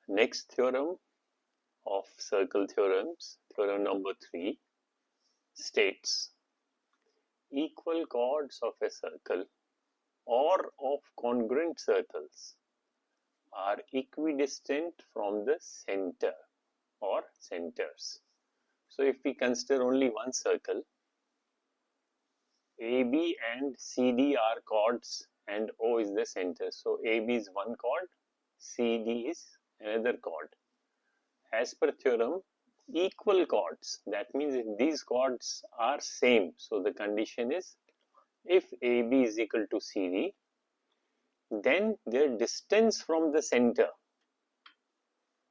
Next theorem of circle theorems, theorem number 3, states equal chords of a circle or of congruent circles are equidistant from the center or centers. So if we consider only one circle, AB and CD are chords and O is the center. So AB is one chord, CD is another chord. As per theorem, equal chords, that means if these chords are same, so the condition is if AB is equal to CD, then their distance from the center,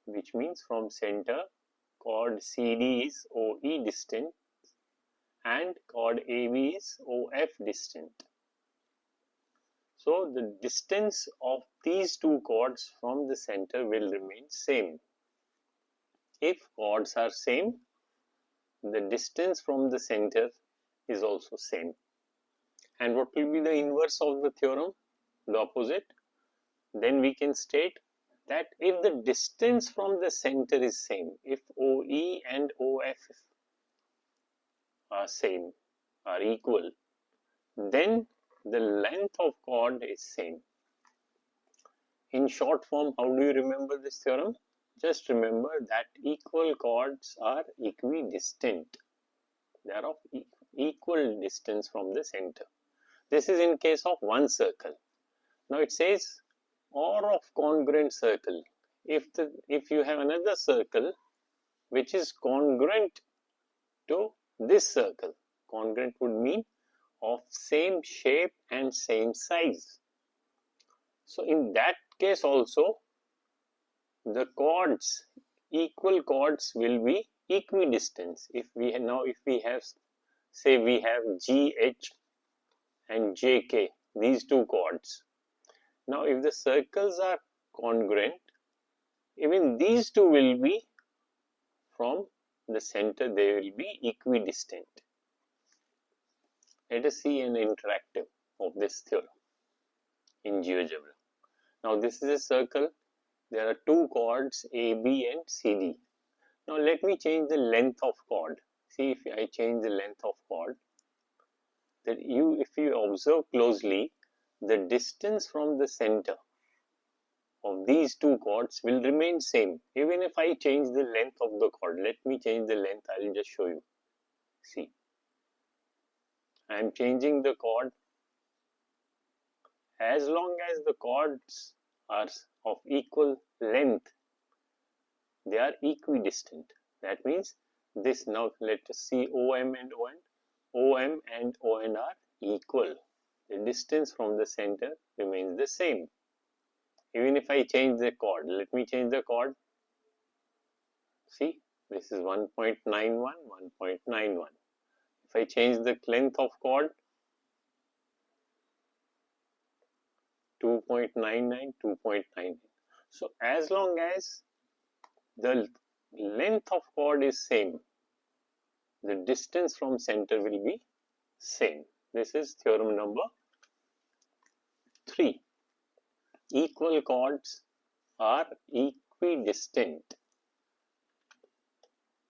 which means from center, chord CD is OE distant and chord AB is OF distant. So the distance of these two chords from the center will remain same. If chords are same, the distance from the center is also same. And what will be the inverse of the theorem? The opposite. Then we can state that if the distance from the center is same, if OE and OF are same, are equal, then the length of chord is same. In short form, how do you remember this theorem? Just remember that equal chords are equidistant. They are of equal distance from the center. This is in case of one circle. Now it says or of congruent circle. If you have another circle which is congruent to this circle, congruent would mean of same shape and same size. So in that case also, the chords, equal chords will be equidistant. If we have, say we have GH and JK, these two chords. Now if the circles are congruent, even these two will be from the center, they will be equidistant. Let us see an interactive of this theorem in GeoGebra. Now this is a circle, there are two chords AB and CD. Now let me change the length of chord. See, if I change the length of chord, that if you observe closely, the distance from the center of these two chords will remain same. Even if I change the length of the chord, let me change the length, I will just show you. See, I am changing the chord. As long as the chords are of equal length, they are equidistant. That means this, now let us see OM and ON. OM and ON are equal. The distance from the center remains the same. Even if I change the chord, let me change the chord. See, this is 1.91, 1.91. If I change the length of chord, 2.99, 2.99. So as long as the length of chord is same, the distance from center will be same. This is theorem number 3. Equal chords are equidistant.